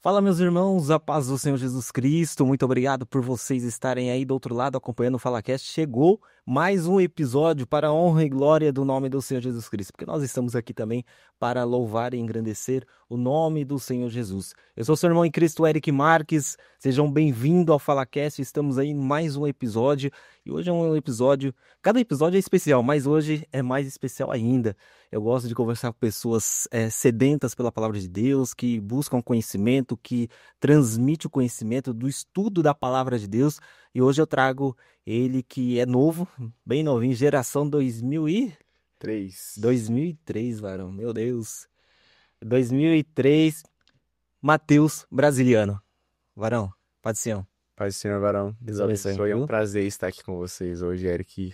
Fala, meus irmãos, a paz do Senhor Jesus Cristo. Muito obrigado por vocês estarem aí do outro lado acompanhando o FalaCast. Chegou mais um episódio para a honra e glória do nome do Senhor Jesus Cristo, porque nós estamos aqui também para louvar e engrandecer o nome do Senhor Jesus. Eu sou seu irmão em Cristo, Eric Marques. Sejam bem-vindos ao FalaCast. Estamos aí em mais um episódio e hoje é um episódio. Cada episódio é especial, mas hoje é mais especial ainda. Eu gosto de conversar com pessoas sedentas pela palavra de Deus, que buscam conhecimento, que transmite o conhecimento do estudo da palavra de Deus. E hoje eu trago ele que é novo, bem novinho, geração 3. 2003, varão, meu Deus. 2003, Mateus Brasiliano. Varão, pode ser. Paz do Senhor, varão. Deus Deus abençoe, abençoe. É um viu? prazer estar aqui com vocês hoje, Eric.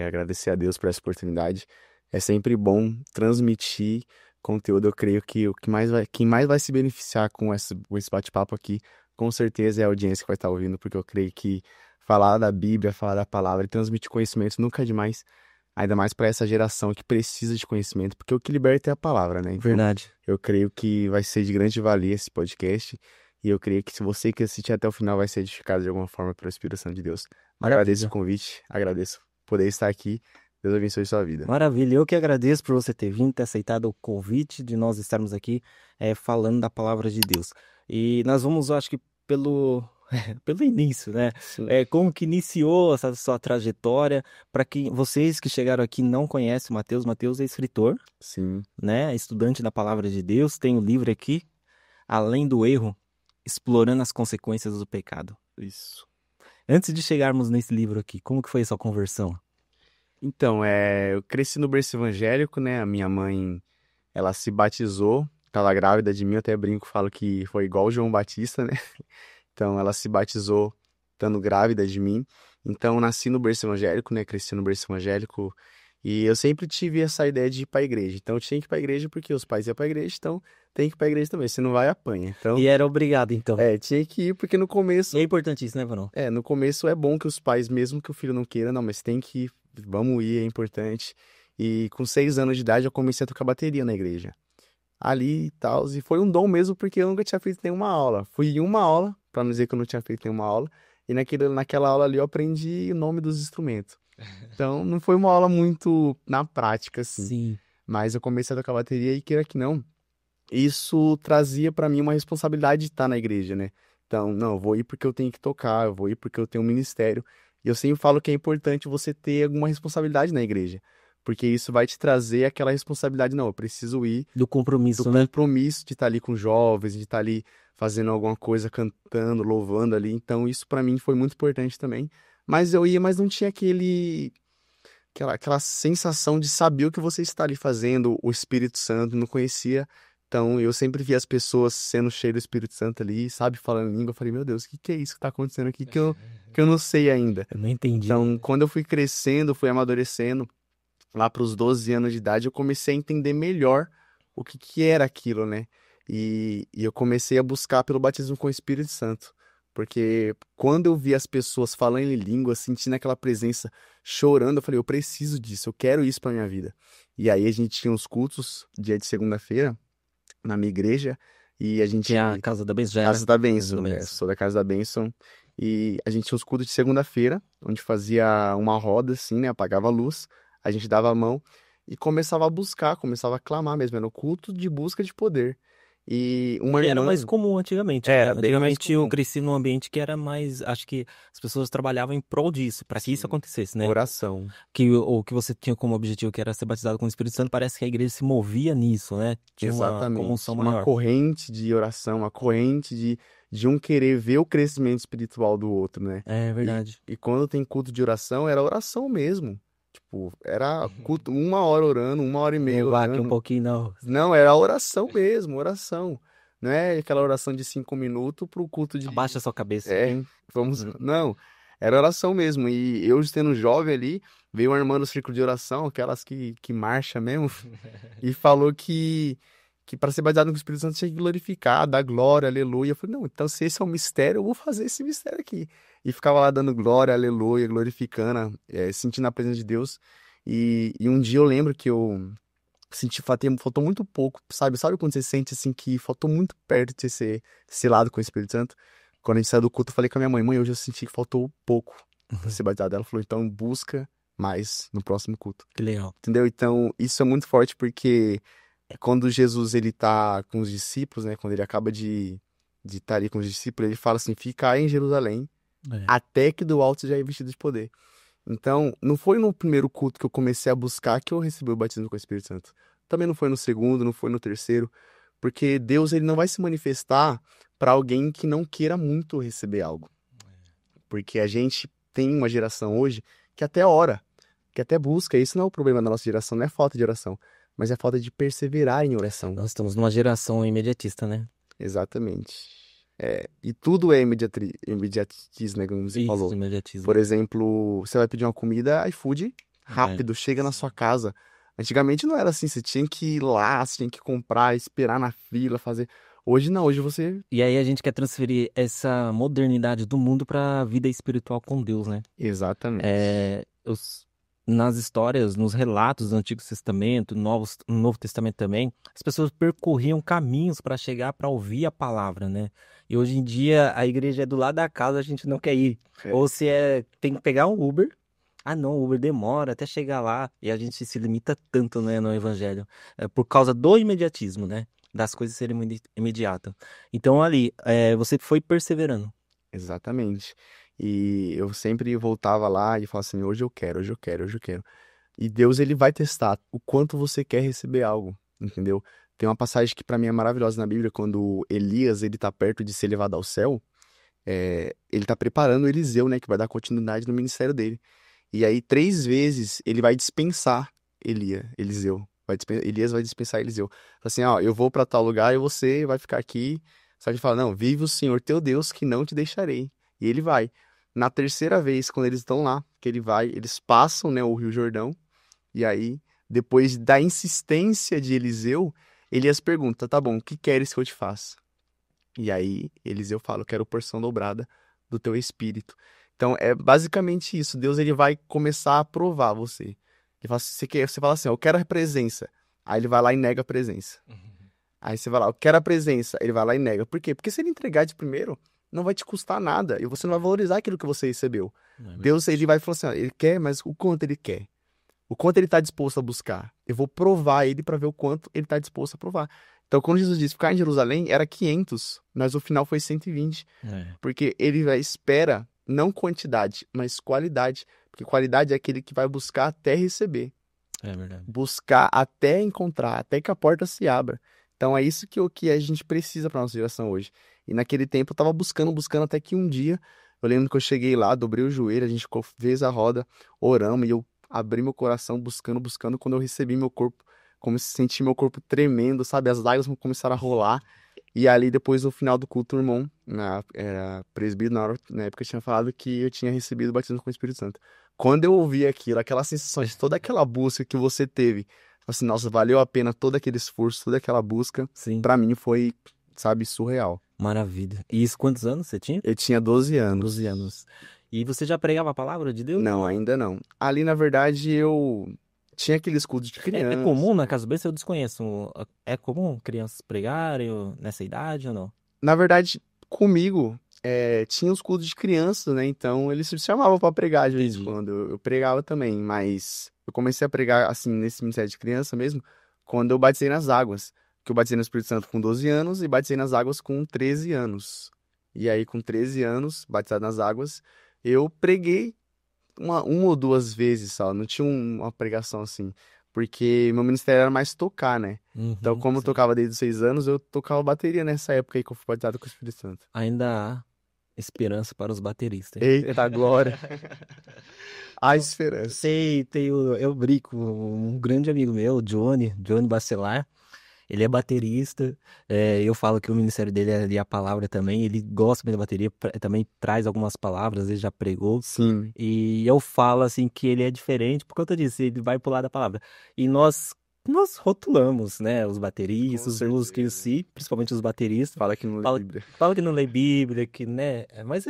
Agradecer a Deus por essa oportunidade. É sempre bom transmitir conteúdo. Eu creio que quem mais vai se beneficiar com esse bate-papo aqui, com certeza é a audiência que vai estar ouvindo, porque eu creio que falar da Bíblia, falar da palavra e transmitir conhecimento nunca é demais. Ainda mais para essa geração que precisa de conhecimento, porque o que liberta é a palavra, né? Então, Verdade. eu creio que vai ser de grande valia esse podcast. E eu creio que se você que assistir até o final vai ser edificado de alguma forma pela Espírito Santo de Deus. Agradeço o Maravilha. convite, agradeço poder estar aqui. Deus abençoe sua vida. Maravilha. Eu que agradeço por você ter vindo, ter aceitado o convite de nós estarmos aqui falando da palavra de Deus. E nós vamos, eu acho que pelo pelo início, né? Sim. Como que iniciou essa sua trajetória? Para que vocês que chegaram aqui não conhecem o Mateus, Mateus é escritor, Sim, né? Estudante da palavra de Deus, tem o livro aqui, Além do Erro, Explorando as Consequências do Pecado. isso. Antes de chegarmos nesse livro aqui, como que foi a sua conversão? Então, eu cresci no berço evangélico, né? A minha mãe, ela se batizou, estava grávida de mim, eu até brinco, falo que foi igual o João Batista, né? Então, ela se batizou estando grávida de mim. Então, nasci no berço evangélico, né? Cresci no berço evangélico. E eu sempre tive essa ideia de ir para a igreja. Então, eu tinha que ir para a igreja porque os pais iam para a igreja, então tem que ir para a igreja também. Se não vai, apanha. Então, E era obrigado, então. tinha que ir porque no E é começo, importante isso, né, Varão? no começo é bom que os pais, mesmo que o filho não queira, não, mas tem que ir, vamos ir, é importante. E com 6 anos de idade, eu comecei a tocar bateria na igreja. Ali e tal, e foi um dom mesmo porque eu nunca tinha feito nenhuma aula. Fui em uma aula, para não dizer que eu não tinha feito nenhuma aula, e naquela aula ali eu aprendi o nome dos instrumentos. Então, não foi uma aula muito na prática, assim. Sim. Mas eu comecei a tocar bateria e, queira que não, isso trazia para mim uma responsabilidade de estar na igreja, né? Então, não, eu vou ir porque eu tenho que tocar, eu vou ir porque eu tenho um ministério. E eu sempre falo que é importante você ter alguma responsabilidade na igreja, porque isso vai te trazer aquela responsabilidade, não, eu preciso ir Do do compromisso, né? compromisso de estar ali com jovens, de estar ali fazendo alguma coisa, cantando, louvando ali. Então, isso para mim foi muito importante também. Mas eu ia, mas não tinha aquela sensação de saber o que você está ali fazendo, o Espírito Santo, não conhecia. Então, eu sempre via as pessoas sendo cheias do Espírito Santo ali, sabe, falando em língua. Eu falei, meu Deus, o que que é isso que está acontecendo aqui que eu não sei ainda. Eu não entendi Então, ainda. quando eu fui crescendo, fui amadurecendo, lá para os 12 anos de idade, eu comecei a entender melhor o que que era aquilo, né? E eu comecei a buscar pelo batismo com o Espírito Santo. Porque quando eu vi as pessoas falando em língua, sentindo aquela presença, chorando, eu falei, eu preciso disso, eu quero isso para minha vida. E aí a gente tinha os cultos, dia de segunda-feira, na minha igreja, e a Que é a gente... Casa da Bênção, já Casa era? da Casa da Bênção, Bênção. sou da Casa da Bênção. E a gente tinha os cultos de segunda-feira, onde fazia uma roda, assim, né? Apagava a luz, a gente dava a mão e começava a buscar, começava a clamar mesmo. Era o culto de busca de poder. E uma Que era irmã, mais comum antigamente, né? era bem mais Antigamente eu comum. cresci num ambiente que era mais, acho que as pessoas trabalhavam em prol disso, para que isso Sim, acontecesse, né? oração. Que o que você tinha como objetivo que era ser batizado com o Espírito Santo, parece que a igreja se movia nisso, né? Tinha uma comoção Exatamente. Uma maior. corrente de oração, uma corrente de um querer ver o crescimento espiritual do outro, né? É E, verdade. e quando tem culto de oração, era oração mesmo. Tipo, era culto, 1 hora orando, 1 hora e meia Não vá aqui um orando. pouquinho, não. Não, era oração mesmo, oração. Não é aquela oração de 5 minutos pro culto Abaixa de. a sua cabeça. Vamos. Hum. Não, era oração mesmo. E eu, sendo jovem ali, veio uma irmã no círculo de oração, aquelas que marcha mesmo, e falou que para ser batizado com o Espírito Santo tinha que glorificar, dar glória, aleluia. Eu falei, não, então se esse é o mistério, eu vou fazer esse mistério aqui. E ficava lá dando glória, aleluia, glorificando, sentindo a presença de Deus. E um dia eu lembro que eu senti, faltou muito pouco, sabe? Sabe quando você sente, assim, que faltou muito perto de ser selado com o Espírito Santo? Quando a gente saiu do culto, eu falei com a minha mãe, hoje eu senti que faltou pouco pra ser batizado. Ela falou, então busca mais no próximo culto. Que legal. Entendeu? Então, isso é muito forte porque quando Jesus, ele tá com os discípulos, né? Quando ele acaba de estar ali com os discípulos, ele fala assim, fica em Jerusalém É. até que do alto seja revestido de poder. Então, não foi no primeiro culto que eu comecei a buscar que eu recebi o batismo com o Espírito Santo. Também não foi no segundo, não foi no terceiro, porque Deus, ele não vai se manifestar para alguém que não queira muito receber algo. Porque a gente tem uma geração hoje que até ora, que até busca. Isso não é o problema da nossa geração, não é falta de oração, mas é falta de perseverar em oração. Nós estamos numa geração imediatista, né? Exatamente. E tudo é imediatismo, né, como você Isso, falou. imediatismo. Por exemplo, você vai pedir uma comida, iFood, rápido, chega na sua casa. Antigamente não era assim, você tinha que ir lá, você tinha que comprar, esperar na fila, fazer. Hoje não, hoje você. E aí a gente quer transferir essa modernidade do mundo para a vida espiritual com Deus, né? Exatamente. Nas histórias, nos relatos do Antigo Testamento, no Novo Testamento também, as pessoas percorriam caminhos para chegar para ouvir a palavra, né? E hoje em dia a igreja é do lado da casa, a gente não quer ir. É. Ou se tem que pegar um Uber. Ah, não, o Uber demora até chegar lá. E a gente se limita tanto, né, no evangelho. Por causa do imediatismo, né? Das coisas serem imediatas. Então ali, você foi perseverando. Exatamente. E eu sempre voltava lá e falava assim, hoje eu quero, hoje eu quero, hoje eu quero. E Deus, ele vai testar o quanto você quer receber algo, entendeu? Tem uma passagem que para mim é maravilhosa na Bíblia, quando Elias, ele tá perto de ser levado ao céu, ele tá preparando o Eliseu, né, que vai dar continuidade no ministério dele. E aí, 3 vezes, ele vai dispensar Eliseu. Elias vai dispensar Eliseu. Fala assim, ó, eu vou para tal lugar e você vai ficar aqui. Só que ele fala, não, vive o Senhor teu Deus que não te deixarei. E ele vai. Na terceira vez, quando eles estão lá, que ele vai, eles passam, né, o Rio Jordão. E aí, depois da insistência de Eliseu, Elias pergunta, tá bom, o que queres que eu te faça? E aí, Eliseu fala, eu quero porção dobrada do teu espírito. Então, é basicamente isso. Deus, ele vai começar a provar você. Ele fala, você fala assim, eu quero a presença. Aí ele vai lá e nega a presença. Aí você vai lá, eu quero a presença. Ele vai lá e nega. Por quê? Porque se ele entregar de primeiro, não vai te custar nada. E você não vai valorizar aquilo que você recebeu. Deus, ele vai falar assim, ó, ele quer, mas o quanto ele quer? O quanto ele está disposto a buscar? Eu vou provar ele para ver o quanto ele está disposto a provar. Então, quando Jesus disse ficar em Jerusalém, era 500, mas o final foi 120. Porque ele espera não quantidade, mas qualidade. Porque qualidade é aquele que vai buscar até receber. É verdade. Buscar até encontrar, até que a porta se abra. Então, é isso que a gente precisa para nossa geração hoje. E naquele tempo eu estava buscando, até que um dia, eu lembro que eu cheguei lá, dobrei o joelho, a gente fez a roda, oramos, e eu abri meu coração buscando. Quando eu recebi meu corpo, senti meu corpo tremendo, sabe? As lágrimas começaram a rolar. E ali, depois, no final do culto, o irmão, era presbítero, na época, tinha falado que eu tinha recebido o batismo com o Espírito Santo. Quando eu ouvi aquilo, aquela sensação de toda aquela busca que você teve, assim, nossa, valeu a pena todo aquele esforço, toda aquela busca, Sim. pra mim foi, sabe, surreal. Maravilha. E isso, quantos anos você tinha? Eu tinha 12 anos. 12 anos. E você já pregava a palavra de Deus? Não, ainda não. Ali, na verdade, eu tinha aquele escudo de É criança. comum na Casa Besta? Eu desconheço. É comum crianças pregarem nessa idade ou não? Na verdade, comigo, tinha os cultos de criança, né? Então, eles se chamavam pra pregar de vez em Entendi. quando. Eu pregava também, mas eu comecei a pregar, assim, nesse ministério de criança mesmo, quando eu batizei nas águas. Que eu batizei no Espírito Santo com 12 anos e batizei nas águas com 13 anos. E aí, com 13 anos, batizado nas águas, eu preguei uma ou duas vezes só. Não tinha uma pregação assim. Porque meu ministério era mais tocar, né? Então, como eu Sim. tocava desde os 6 anos, eu tocava bateria nessa época aí que eu fui batizado com o Espírito Santo. Ainda há esperança para os bateristas, hein? Eita glória! A esperança. Sei, eu brinco, um grande amigo meu, Johnny Bacelar, ele é baterista, eu falo que o ministério dele é ali a palavra também, ele gosta bem da bateria, também traz algumas palavras, ele já pregou, Sim. e eu falo assim que ele é diferente por conta disso, ele vai pro lado da palavra. E nós rotulamos, né, os bateristas, os músicos em si, principalmente os bateristas, Fala que não lê fala, Bíblia. fala que não lê Bíblia, que, né, mas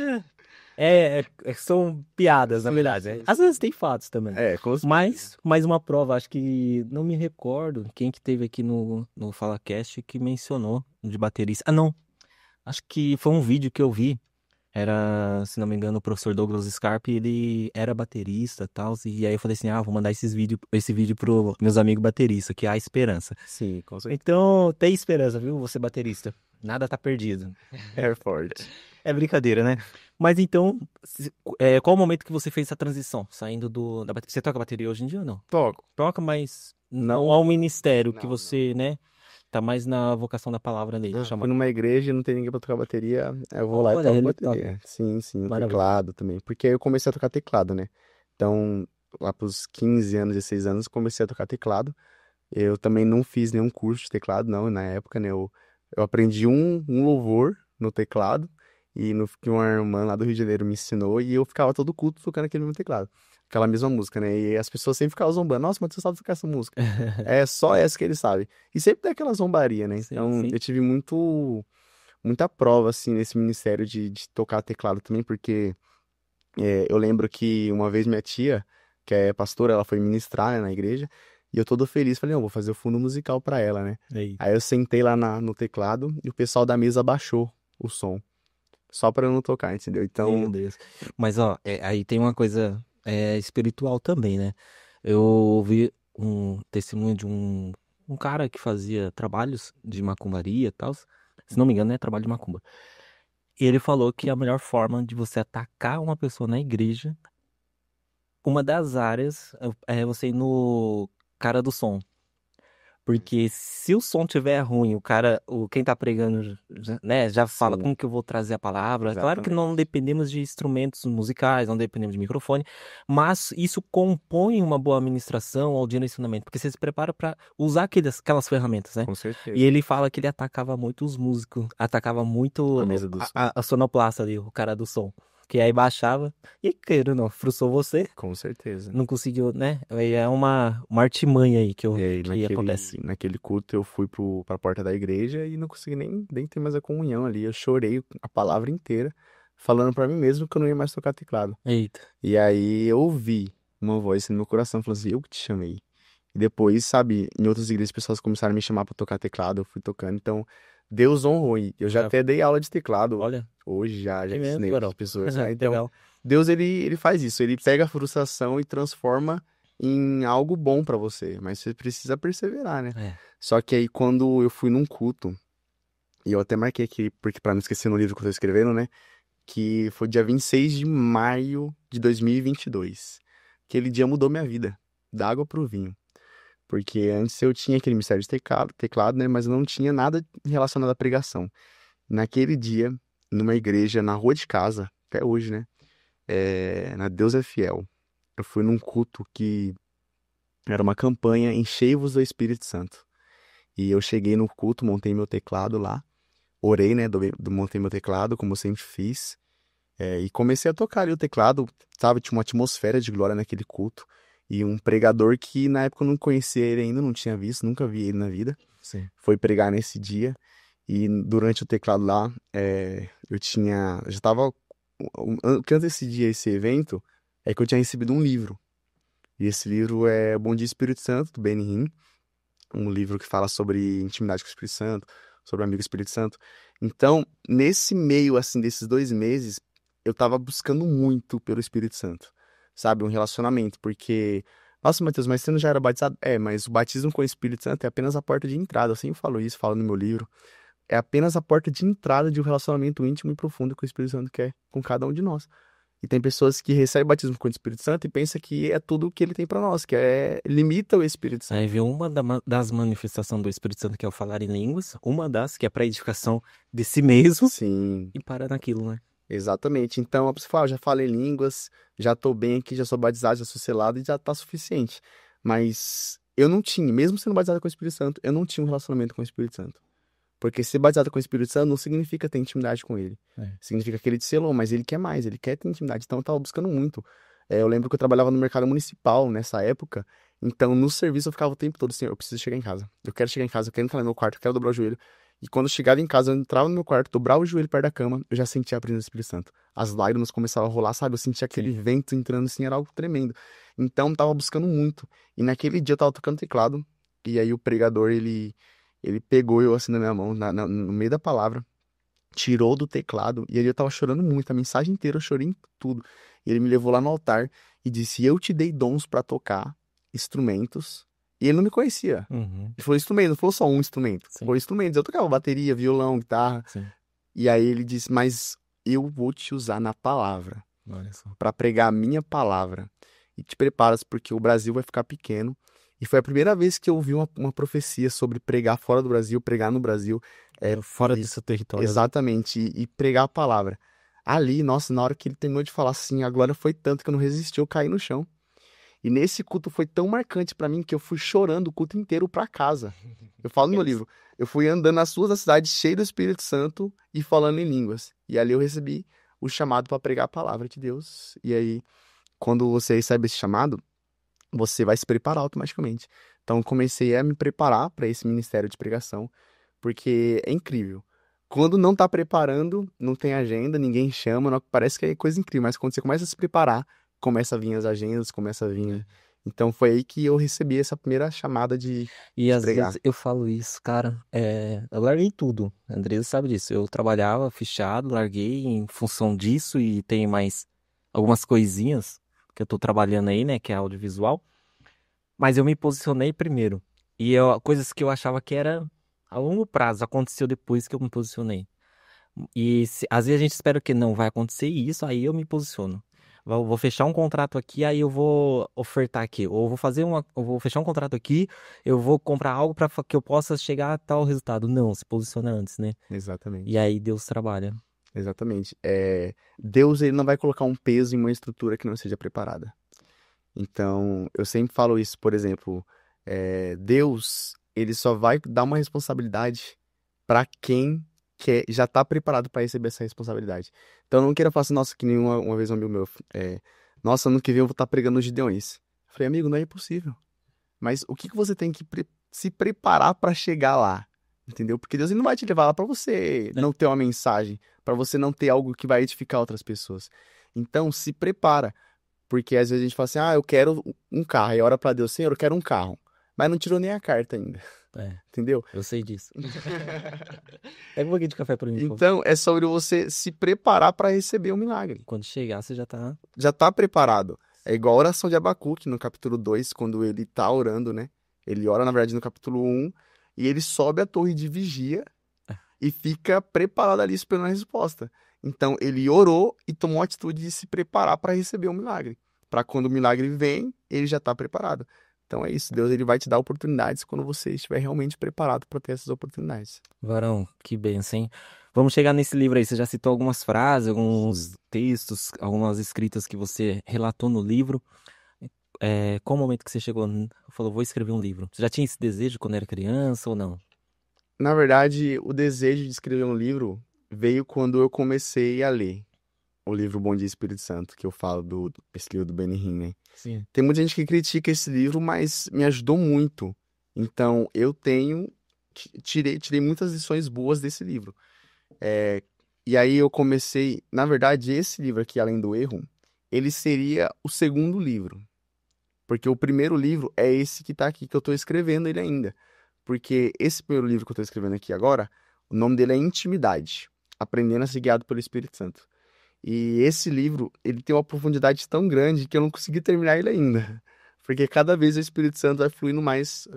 São piadas, na Sim, verdade, né? sim, Às vezes tem fatos também. é, com certeza. Mas, mais uma prova, acho que não me recordo quem que teve aqui no FalaCast que mencionou de baterista. Ah, não. Acho que foi um vídeo que eu vi. Era, se não me engano, o professor Douglas Scarpe, ele era baterista e tal. E aí eu falei assim: ah, vou mandar esse vídeo pro meus amigos bateristas, que há esperança. Sim, com certeza. Então, tem esperança, viu? Você baterista. Nada tá perdido. É forte. É brincadeira, né? Mas então, qual o momento que você fez essa transição? Saindo da bateria. Você toca bateria hoje em dia ou não? Toco. Toca, mas não Não, ao ministério que não, não. você, né? Tá mais na vocação da palavra dele, Ah, fui chama. numa igreja e não tem ninguém pra tocar bateria, aí eu vou lá e Olha, toco ele toca. bateria. Sim, sim, o Maravilha. teclado também. Porque aí eu comecei a tocar teclado, né? Então, lá pros 15 anos, 16 anos, comecei a tocar teclado. Eu também não fiz nenhum curso de teclado, não, na época, né? Eu aprendi um louvor no teclado e no, que uma irmã lá do Rio de Janeiro me ensinou e eu ficava todo culto tocando aquele mesmo teclado. Aquela mesma música, né? E as pessoas sempre ficavam zombando. Nossa, mas você sabe tocar essa música? É só essa que ele sabe. E sempre tem aquela zombaria, né? Sim, Então, sim. eu tive muita prova, assim, nesse ministério de tocar teclado também, porque eu lembro que uma vez minha tia, que é pastora, ela foi ministrar, né, na igreja, e eu todo feliz, falei, não, vou fazer o fundo musical pra ela, né? Aí. Aí eu sentei lá no teclado e o pessoal da mesa baixou o som, só pra eu não tocar, entendeu? Meu Então, Deus. Mas, ó, aí tem uma coisa espiritual também, né? Eu ouvi um testemunho de um cara que fazia trabalhos de macumbaria e tal. Se não me engano, é trabalho de macumba. E ele falou que a melhor forma de você atacar uma pessoa na igreja, uma das áreas é você ir no cara do som. Porque se o som tiver ruim, quem tá pregando, né, já fala sim, como que eu vou trazer a palavra. Claro que não exatamente. dependemos de instrumentos musicais, não dependemos de microfone, mas isso compõe uma boa administração ao direcionamento, porque você se prepara para usar aquelas ferramentas, né? Com E certeza. ele fala que ele atacava muito os músicos, atacava A muito mesa do som. a sonoplasta ali, o cara do som. Que aí baixava e, queira ou não, frustrou você, Com certeza. não conseguiu, né? Aí é uma artimanha aí E aí, que acontece. naquele culto, eu fui pra porta da igreja e não consegui nem ter mais a comunhão ali. Eu chorei a palavra inteira, falando pra mim mesmo que eu não ia mais tocar teclado. Eita. E aí eu ouvi uma voz no meu coração falando assim, eu que te chamei. E depois, sabe, em outras igrejas, as pessoas começaram a me chamar pra tocar teclado, eu fui tocando. Então, Deus honrou. E eu já Já, até dei aula de teclado olha, hoje, já é mesmo, ensinei outras Carol. pessoas. Né? Então, Legal. Deus, ele faz isso. Ele pega a frustração e transforma em algo bom pra você. Mas você precisa perseverar, né? É. Só que aí, quando eu fui num culto, e eu até marquei aqui, porque pra não esquecer no livro que eu tô escrevendo, né? Que foi dia 26 de maio de 2022. Aquele dia mudou minha vida, da água pro vinho. Porque antes eu tinha aquele mistério de teclado, né? Mas eu não tinha nada relacionado à pregação. Naquele dia, numa igreja na rua de casa, até hoje, né? Na Deus é Fiel. Eu fui num culto que era uma campanha Enchei-vos do Espírito Santo. E eu cheguei no culto, montei meu teclado lá, orei, né? Montei meu teclado, como eu sempre fiz. E comecei a tocar ali o teclado, sabe? Tinha uma atmosfera de glória naquele culto. E um pregador que na época eu não conhecia ele ainda, não tinha visto, nunca vi ele na vida. Sim. Foi pregar nesse dia. E durante o teclado lá, eu tinha. Já tava. Antes desse dia, esse evento, é que eu tinha recebido um livro. E esse livro é Bom Dia Espírito Santo, do Benny Hinn. Um livro que fala sobre intimidade com o Espírito Santo, sobre o amigo Espírito Santo. Então, nesse meio, assim, desses 2 meses, eu tava buscando muito pelo Espírito Santo, sabe? Um relacionamento, porque, nossa, Matheus, mas você não já era batizado? Mas o batismo com o Espírito Santo é apenas a porta de entrada. Eu sempre falo isso, falo no meu livro. É apenas a porta de entrada de um relacionamento íntimo e profundo que o Espírito Santo quer com cada um de nós. E tem pessoas que recebem batismo com o Espírito Santo e pensam que é tudo o que ele tem para nós, que limita o Espírito Aí Santo. viu das manifestações do Espírito Santo, que é o falar em línguas, uma das que é para edificação de si mesmo, Sim, e para naquilo, né? exatamente. Então, a pessoa fala, já falei línguas, já tô bem aqui, já sou batizado, já sou selado e já tá suficiente. Mas eu não tinha, mesmo sendo batizado com o Espírito Santo, eu não tinha um relacionamento com o Espírito Santo. Porque ser batizado com o Espírito Santo não significa ter intimidade com ele. É. Significa que ele te selou, mas ele quer mais, ele quer ter intimidade. Então eu tava buscando muito. Eu lembro que eu trabalhava no mercado municipal nessa época, então no serviço eu ficava o tempo todo assim, eu preciso chegar em casa. Eu quero chegar em casa, eu quero entrar no meu quarto, eu quero dobrar o joelho. E quando eu chegava em casa, eu entrava no meu quarto, dobrava o joelho perto da cama, eu já sentia a presença do Espírito Santo. As lágrimas começavam a rolar, sabe? Eu sentia aquele vento entrando assim, era algo tremendo. Então, eu tava buscando muito. E naquele dia eu tava tocando teclado, e aí o pregador, ele pegou eu assim na minha mão, no meio da palavra, tirou do teclado, e aí eu tava chorando muito, a mensagem inteira eu chorei em tudo. E ele me levou lá no altar e disse: Eu te dei dons pra tocar instrumentos. E ele não me conhecia. Uhum. Ele falou instrumento, não falou só um instrumento. Sim. Falou instrumentos. Eu tocava bateria, violão, guitarra. Sim. E aí ele disse: Mas eu vou te usar na palavra, Olha só. pra pregar a minha palavra. E te preparas, porque o Brasil vai ficar pequeno. E foi a primeira vez que eu ouvi uma profecia sobre pregar fora do Brasil, pregar no Brasil. Fora do Isso, seu território. exatamente, e pregar a palavra. Ali, nossa, na hora que ele terminou de falar assim, a glória foi tanto que eu não resisti, eu caí no chão. E nesse culto foi tão marcante pra mim que eu fui chorando o culto inteiro pra casa. Eu falo no meu livro, eu fui andando nas ruas da cidade cheio do Espírito Santo e falando em línguas. E ali eu recebi o chamado pra pregar a palavra de Deus. E aí, quando você recebe esse chamado, você vai se preparar automaticamente. Então, eu comecei a me preparar para esse ministério de pregação, porque é incrível. Quando não tá preparando, não tem agenda, ninguém chama, parece que é coisa incrível, mas quando você começa a se preparar, começa a vir as agendas, começa a vir. Então, foi aí que eu recebi essa primeira chamada E de às pregar. vezes eu falo isso, cara, eu larguei tudo. A Andresa sabe disso. Eu trabalhava fichado, larguei em função disso e tem mais algumas coisinhas que eu tô trabalhando aí, né, que é audiovisual. Mas eu me posicionei primeiro. Coisas que eu achava que era a longo prazo, aconteceu depois que eu me posicionei. Às vezes a gente espera que não vai acontecer isso, aí eu me posiciono. Vou fechar um contrato aqui, aí eu vou ofertar aqui. Ou eu vou fechar um contrato aqui, eu vou comprar algo para que eu possa chegar a tal resultado. Não, se posiciona antes, né? E Exatamente. aí Deus trabalha. Exatamente. Deus, ele não vai colocar um peso em uma estrutura que não seja preparada. Então, eu sempre falo isso, por exemplo, Deus, ele só vai dar uma responsabilidade para quem já está preparado para receber essa responsabilidade. Então, não queira falar assim, nossa, que nem uma vez um amigo meu, nossa, ano que vem eu vou estar pregando os Gideões. Eu falei, amigo, não é impossível. Mas o que que você tem que se preparar para chegar lá? Entendeu? Porque Deus ele não vai te levar lá para você É. não ter uma mensagem, para você não ter algo que vai edificar outras pessoas. Então, se prepara. Porque às vezes a gente fala assim, eu quero um carro. Aí ora pra Deus, Senhor, eu quero um carro. Mas não tirou nem a carta ainda, É, entendeu? eu sei disso. Pega um pouquinho de café pra mim, por favor. Então, é sobre você se preparar para receber o milagre. Quando chegar, você já tá. Já tá preparado. É igual a oração de Abacuque no capítulo 2 quando ele tá orando, né? Ele ora, na verdade, no capítulo 1 e ele sobe a torre de vigia e fica preparado ali esperando a resposta. Então, ele orou e tomou a atitude de se preparar para receber o milagre. Para quando o milagre vem, ele já está preparado. Então é isso, Deus ele vai te dar oportunidades quando você estiver realmente preparado para ter essas oportunidades. Varão, que benção, hein? Vamos chegar nesse livro aí. Você já citou algumas frases, alguns textos, algumas escritas que você relatou no livro. Qual o momento que você chegou? Falou, vou escrever um livro. Você já tinha esse desejo quando era criança ou não? Na verdade, o desejo de escrever um livro veio quando eu comecei a ler o livro Bom Dia Espírito Santo, que eu falo esse livro do Benny Hinn, né? Sim. Tem muita gente que critica esse livro, mas me ajudou muito. Então, eu tirei muitas lições boas desse livro. E aí eu comecei, na verdade, esse livro aqui, Além do Erro, ele seria o segundo livro. Porque o primeiro livro é esse que tá aqui, que eu tô escrevendo ele ainda. Porque esse primeiro livro que eu tô escrevendo aqui agora, o nome dele é Intimidade, Aprendendo a Ser Guiado pelo Espírito Santo. E esse livro, ele tem uma profundidade tão grande que eu não consegui terminar ele ainda. Porque cada vez o Espírito Santo vai fluindo mais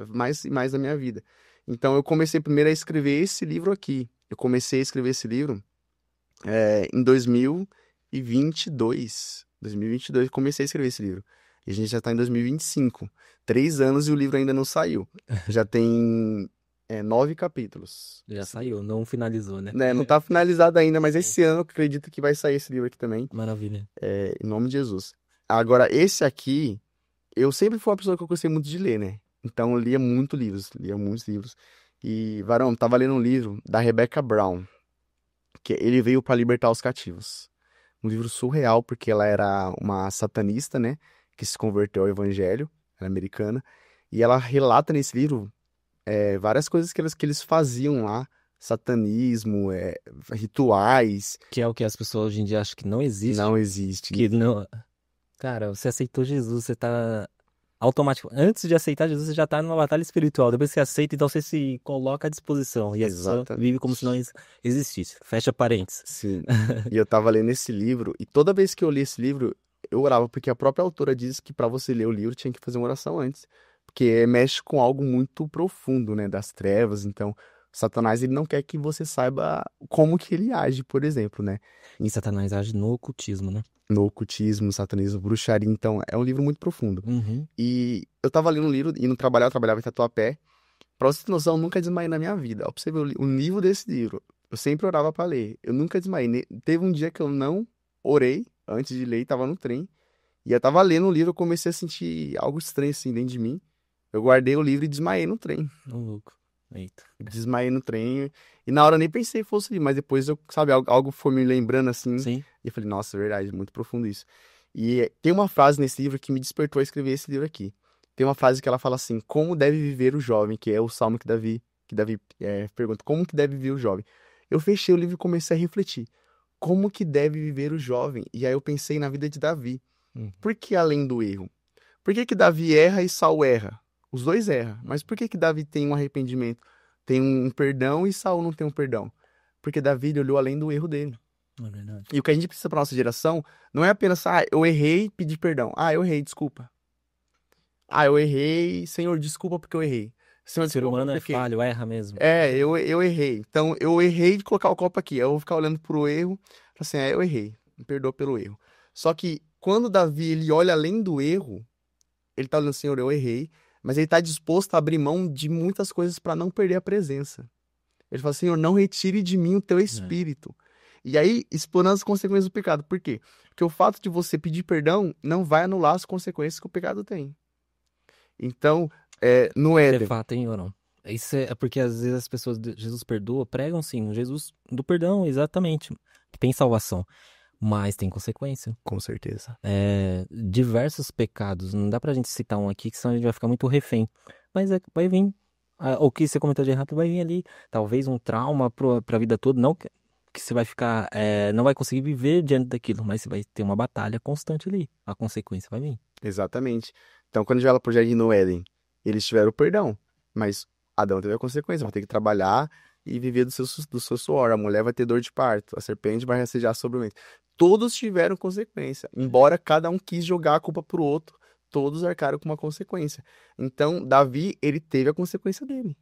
e mais na minha vida. Então eu comecei primeiro a escrever esse livro aqui. Eu comecei a escrever esse livro em 2022. 2022 eu comecei a escrever esse livro. E a gente já está em 2025. 3 anos e o livro ainda não saiu. Já tem 9 capítulos. Já saiu, não finalizou, né? Né, não está finalizado ainda, mas esse ano eu acredito que vai sair esse livro aqui também. Maravilha. Em nome de Jesus. Agora, esse aqui, eu sempre fui uma pessoa que eu gostei muito de ler, né? Então eu lia muitos livros. E, varão, tava lendo um livro da Rebecca Brown, que ele veio para libertar os cativos. Um livro surreal, porque ela era uma satanista, né? Que se converteu ao evangelho, ela é americana. E ela relata nesse livro várias coisas que eles faziam lá satanismo, rituais. Que é o que as pessoas hoje em dia acham que não existe. Não existe. Que não. Cara, você aceitou Jesus, você tá automático. Antes de aceitar Jesus, você já tá numa batalha espiritual. Depois que você aceita, então você se coloca à disposição. E a pessoa vive como se não existisse. Fecha parênteses. Sim. E eu tava lendo esse livro, e toda vez que eu li esse livro, eu orava, porque a própria autora diz que para você ler o livro tinha que fazer uma oração antes. Porque mexe com algo muito profundo, né? Das trevas. Então, Satanás, ele não quer que você saiba como que ele age, por exemplo, né? E Satanás age no ocultismo, né? No ocultismo, satanismo, bruxaria. Então, é um livro muito profundo. Uhum. E eu tava lendo um livro, indo trabalhar, eu trabalhava em Tatuapé. Pra você ter noção, eu nunca desmaiei na minha vida. Ó, pra você ver o nível desse livro. Eu sempre orava pra ler. Eu nunca desmaiei. Teve um dia que eu não orei antes de ler, tava no trem. E eu tava lendo o livro, eu comecei a sentir algo estranho assim dentro de mim. Eu guardei o livro e desmaiei no trem. Ô, louco. Eita. Desmaiei no trem. E na hora eu nem pensei que fosse ali, mas depois eu, sabe, algo foi me lembrando assim. Sim. E eu falei, nossa, é verdade, muito profundo isso. E tem uma frase nesse livro que me despertou a escrever esse livro aqui. Tem uma frase que ela fala assim: como deve viver o jovem, que é o salmo que Davi pergunta, como que deve viver o jovem? Eu fechei o livro e comecei a refletir. Como que deve viver o jovem? E aí eu pensei na vida de Davi. Por que além do erro? Por que que Davi erra e Saul erra? Os dois erram. Mas por que que Davi tem um arrependimento? Tem um perdão e Saul não tem um perdão? Porque Davi ele olhou além do erro dele. É verdade. E o que a gente precisa para nossa geração não é apenas, eu errei, pedir perdão. Eu errei, desculpa. Eu errei, Senhor, desculpa porque eu errei. Senhor, O ser desculpa humano é porque... falho, erra mesmo. eu errei. Então, eu errei de colocar o copo aqui. Eu vou ficar olhando pro erro, assim, eu errei. Me perdoa pelo erro. Só que quando Davi, ele olha além do erro, ele tá olhando, Senhor, eu errei, mas ele tá disposto a abrir mão de muitas coisas para não perder a presença. Ele fala, Senhor, não retire de mim o teu espírito. E aí, explorando as consequências do pecado. Por quê? Porque o fato de você pedir perdão não vai anular as consequências que o pecado tem. Então, no É Éden, fato, hein, Orão? Isso é porque às vezes as pessoas, Jesus perdoa, pregam sim, Jesus do perdão, exatamente. Tem salvação, mas tem consequência. com certeza. Diversos pecados, não dá pra gente citar um aqui, que senão a gente vai ficar muito refém. Mas vai vir, o que você comentou de errado, vai vir ali, talvez um trauma pra vida toda, não que você vai ficar, não vai conseguir viver diante daquilo, mas você vai ter uma batalha constante ali, a consequência vai vir. Exatamente. Então, quando a gente olha pro jardim no Éden, eles tiveram o perdão, mas Adão teve a consequência, vai ter que trabalhar e viver do seu suor. A mulher vai ter dor de parto, a serpente vai rastejar sobre o ventre. Todos tiveram consequência, embora cada um quis jogar a culpa pro outro, todos arcaram com uma consequência. Então, Davi, ele teve a consequência dele.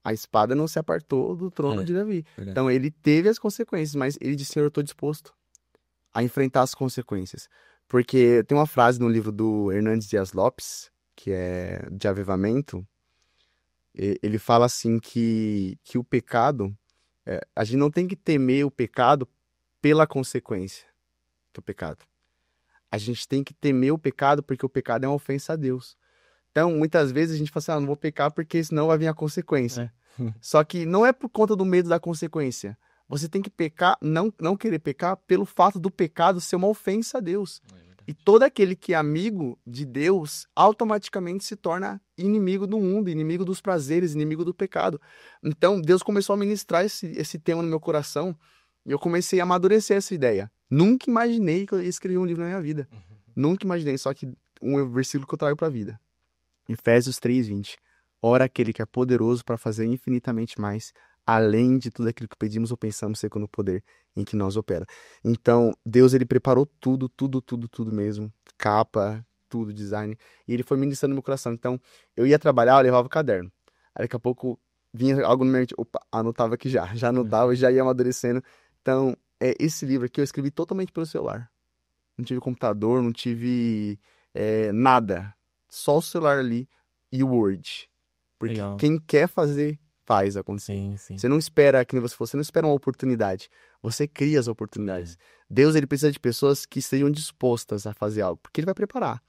A espada não se apartou do trono de Davi. Verdade. Então, ele teve as consequências, mas ele disse, Senhor, eu estou disposto a enfrentar as consequências. Porque tem uma frase no livro do Hernandes Dias Lopes, que é de avivamento, ele fala assim que o pecado, a gente não tem que temer o pecado pela consequência do pecado. A gente tem que temer o pecado porque o pecado é uma ofensa a Deus. Então, muitas vezes a gente fala assim, não vou pecar porque senão vai vir a consequência. Só que não é por conta do medo da consequência. Você tem que pecar, não querer pecar pelo fato do pecado ser uma ofensa a Deus. E todo aquele que é amigo de Deus automaticamente se torna inimigo do mundo, inimigo dos prazeres, inimigo do pecado. Então, Deus começou a ministrar esse tema no meu coração e eu comecei a amadurecer essa ideia. Nunca imaginei que eu ia escrever um livro na minha vida. Nunca imaginei, só que um versículo que eu trago para a vida. Efésios 3:20. Ora, aquele que é poderoso para fazer infinitamente mais, além de tudo aquilo que pedimos ou pensamos, segundo o poder em que nós opera. Então, Deus, ele preparou tudo, tudo, tudo, tudo mesmo. Capa, tudo, design. E ele foi ministrando no meu coração. Então, eu ia trabalhar, eu levava o caderno. Aí, daqui a pouco, vinha algo no meu mente. Opa, anotava aqui já. Já anotava, já ia amadurecendo. Então, esse livro aqui eu escrevi totalmente pelo celular. Não tive computador, não tive nada. Só o celular ali e o Word. Porque Legal. quem quer fazer, faz acontecer. Sim, sim. Você não espera, que nem você falou, você não espera uma oportunidade. Você cria as oportunidades. Deus, ele precisa de pessoas que estejam dispostas a fazer algo, porque ele vai preparar.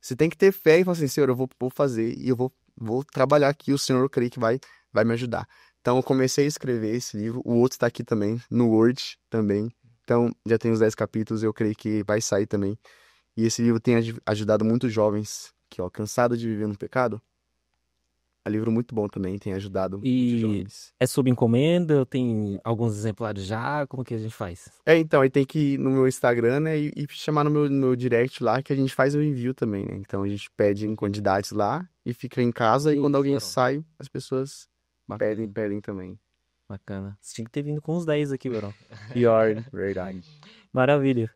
Você tem que ter fé e falar assim, Senhor, eu vou fazer e eu vou trabalhar aqui, o Senhor, eu creio que vai me ajudar. Então, eu comecei a escrever esse livro, o outro está aqui também, no Word também. Então, já tem os 10 capítulos, eu creio que vai sair também. E esse livro tem ajudado muitos jovens que, cansados de viver no pecado, É um livro muito bom também, tem ajudado muitos E jovens. é sob encomenda? Tem alguns exemplares já? Como que a gente faz? Então, aí tem que ir no meu Instagram, né, e chamar no meu direct lá, que a gente faz o envio também, né? Então a gente pede em quantidades lá e fica em casa, e quando alguém sai, as pessoas Bacana, pedem também. bacana. Você tinha que ter vindo com uns 10 aqui, Verão. Pior, verdade. Maravilha.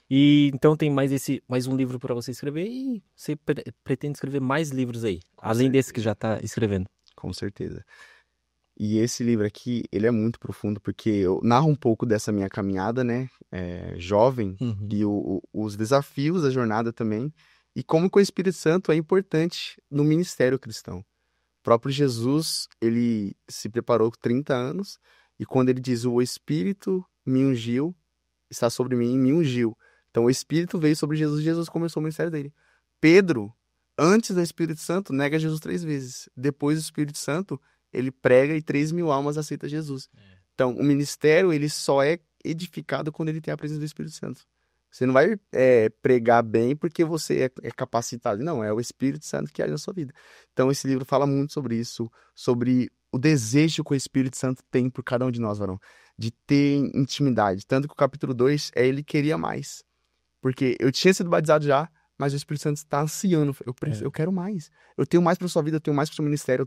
E então tem mais um livro para você escrever e você pretende escrever mais livros aí, Com além desse que certeza. já tá escrevendo. Com certeza. E esse livro aqui, ele é muito profundo, porque eu narro um pouco dessa minha caminhada, né, jovem, Uhum. e os desafios da jornada também, e como que o Espírito Santo é importante no ministério cristão. O próprio Jesus, ele se preparou com 30 anos, e quando ele diz, o Espírito me ungiu, está sobre mim e me ungiu. Então o Espírito veio sobre Jesus e Jesus começou o ministério dele. Pedro, antes do Espírito Santo, nega Jesus 3 vezes. Depois do Espírito Santo, ele prega e 3.000 almas aceitam Jesus. Então o ministério, ele só é edificado quando ele tem a presença do Espírito Santo. Você não vai pregar bem porque você é capacitado. Não, é o Espírito Santo que age na sua vida. Então esse livro fala muito sobre isso, sobre o desejo que o Espírito Santo tem por cada um de nós, varão, de ter intimidade. Tanto que o capítulo 2 ele queria mais. Porque eu tinha sido batizado já, mas o Espírito Santo está ansiando. É. Eu quero mais. Eu tenho mais para sua vida, eu tenho mais para o seu ministério,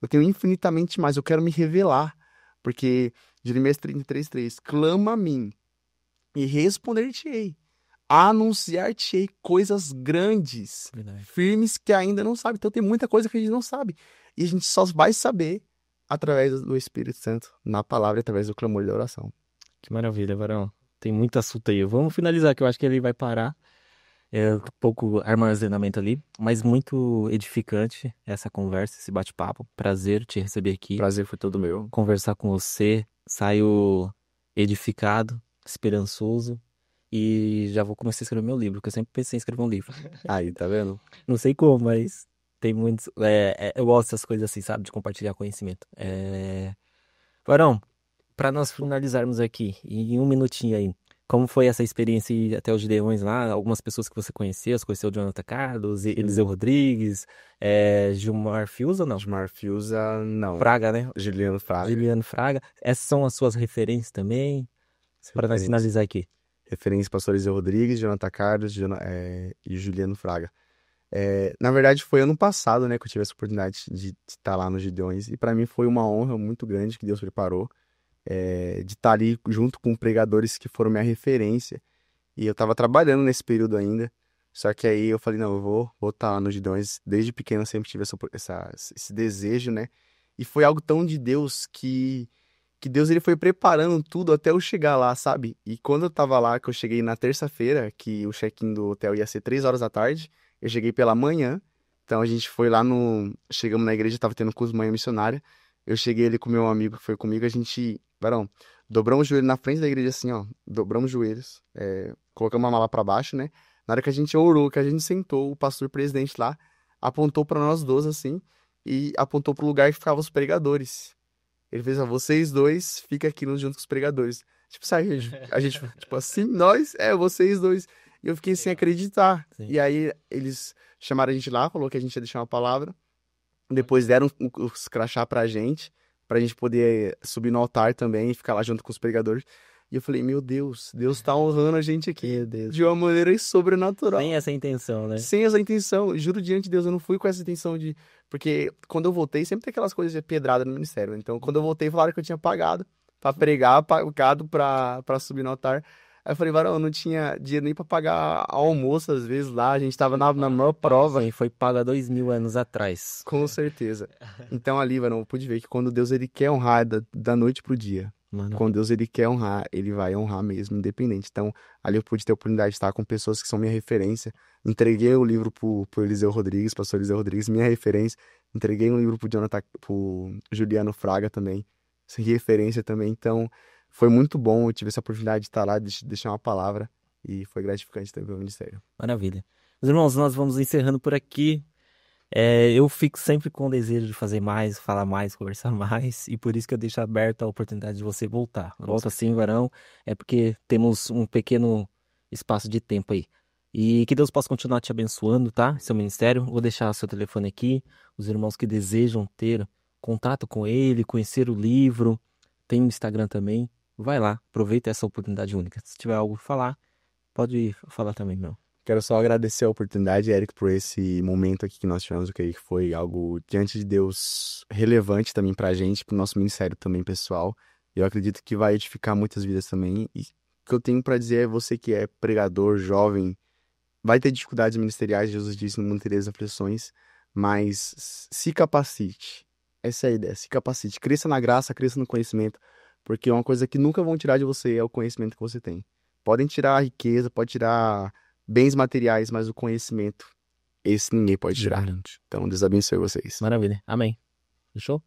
eu tenho infinitamente mais. Eu quero me revelar. Porque Jeremias 33:3, clama a mim e responder-te-ei. Anunciar-te-ei coisas grandes, Verdade. firmes que ainda não sabe. Então tem muita coisa que a gente não sabe. E a gente só vai saber através do Espírito Santo, na palavra, através do clamor e da oração. Que maravilha, Varão. Tem muito assunto aí. Vamos finalizar, que eu acho que ele vai parar. É um pouco armazenamento ali, mas muito edificante essa conversa, esse bate-papo. Prazer te receber aqui, Prazer foi todo meu. conversar com você. Saio edificado, esperançoso e já vou começar a escrever meu livro, porque eu sempre pensei em escrever um livro. Aí, tá vendo? Não sei como, mas tem muitos. Eu gosto dessas coisas assim, sabe? De compartilhar conhecimento. Varão, para nós finalizarmos aqui, em um minutinho aí, como foi essa experiência ir até os Gideões lá? Algumas pessoas que você conheceu, você conheceu o Jonathan Carlos, Eliseu Sim. Rodrigues, Gilmar Fius ou não? Gilmar Fiuza, não. Fraga, né? Juliano Fraga. Juliano Fraga. Essas são as suas referências também, para nós Referência. finalizar aqui. Referência pastor Eliseu Rodrigues, Jonathan Carlos e Juliano Fraga. Na verdade, foi ano passado, né, que eu tive essa oportunidade de estar lá nos Gideões. E para mim foi uma honra muito grande que Deus preparou, de estar ali junto com pregadores que foram minha referência. E eu estava trabalhando nesse período ainda. Só que aí eu falei, não, eu vou estar lá nos Gideões. Desde pequeno eu sempre tive esse desejo, né? E foi algo tão de Deus que Deus ele foi preparando tudo até eu chegar lá, sabe? E quando eu tava lá, que eu cheguei na terça-feira, que o check-in do hotel ia ser 3 horas da tarde, eu cheguei pela manhã. Então a gente foi lá no. Chegamos na igreja, tava tendo curso de manhã missionária. Eu cheguei ali com meu amigo que foi comigo, a gente. Varão, dobramos o joelho na frente da igreja assim, ó. Dobramos os joelhos, colocamos a mala pra baixo, né? Na hora que a gente orou, que a gente sentou, o pastor presidente lá apontou pra nós dois assim e apontou pro lugar que ficavam os pregadores. Ele fez, ó, vocês dois fica aqui junto com os pregadores. Tipo, sabe, a gente, tipo assim, nós, vocês dois. E eu fiquei sem acreditar. Sim. E aí eles chamaram a gente lá, falou que a gente ia deixar uma palavra. Depois deram os crachá pra gente poder subir no altar também e ficar lá junto com os pregadores. E eu falei, meu Deus, Deus tá honrando a gente aqui Meu Deus. de uma maneira sobrenatural. Sem essa intenção, né? Sem essa intenção, juro diante de Deus, eu não fui com essa intenção de. Porque quando eu voltei, sempre tem aquelas coisas de pedrada no ministério. Então, quando eu voltei, falaram que eu tinha pagado pra pregar, pagado pra subir no altar. Aí eu falei, varão, eu não tinha dinheiro nem pra pagar almoço, às vezes lá, a gente tava na maior prova. E foi pago há 2000 anos atrás. Com certeza. Então, ali, varão, eu pude ver que quando Deus ele quer honrar da noite pro dia. Mano, Quando Deus ele quer honrar, ele vai honrar mesmo, independente. Então, ali eu pude ter a oportunidade de estar com pessoas que são minha referência. Entreguei o livro pro Eliseu Rodrigues, pastor Eliseu Rodrigues, minha referência. Entreguei um livro pro Juliano Fraga também, sem referência também. Então, foi muito bom. Eu tive essa oportunidade de estar lá, de deixar uma palavra. E foi gratificante também o ministério. maravilha. Meus irmãos, nós vamos encerrando por aqui. Eu fico sempre com o desejo de fazer mais, falar mais, conversar mais, e por isso que eu deixo aberta a oportunidade de você voltar. Volta sim, Varão, é porque temos um pequeno espaço de tempo aí. E que Deus possa continuar te abençoando, tá? Seu ministério. Vou deixar seu telefone aqui. Os irmãos que desejam ter contato com ele, conhecer o livro, tem o Instagram também. Vai lá, aproveita essa oportunidade única. Se tiver algo pra falar, pode falar também, meu. Quero só agradecer a oportunidade, Eric, por esse momento aqui que nós tivemos, eu creio que foi algo diante de Deus relevante também pra gente, pro nosso ministério também pessoal. Eu acredito que vai edificar muitas vidas também. E o que eu tenho pra dizer é você que é pregador, jovem, vai ter dificuldades ministeriais, Jesus disse, no mundo tereis aflições, mas se capacite. Essa é a ideia, se capacite. Cresça na graça, cresça no conhecimento, porque uma coisa que nunca vão tirar de você é o conhecimento que você tem. Podem tirar a riqueza, pode tirar bens materiais, mas o conhecimento, esse ninguém pode tirar. Verdade. Então, Deus abençoe vocês. Maravilha. Amém. Fechou?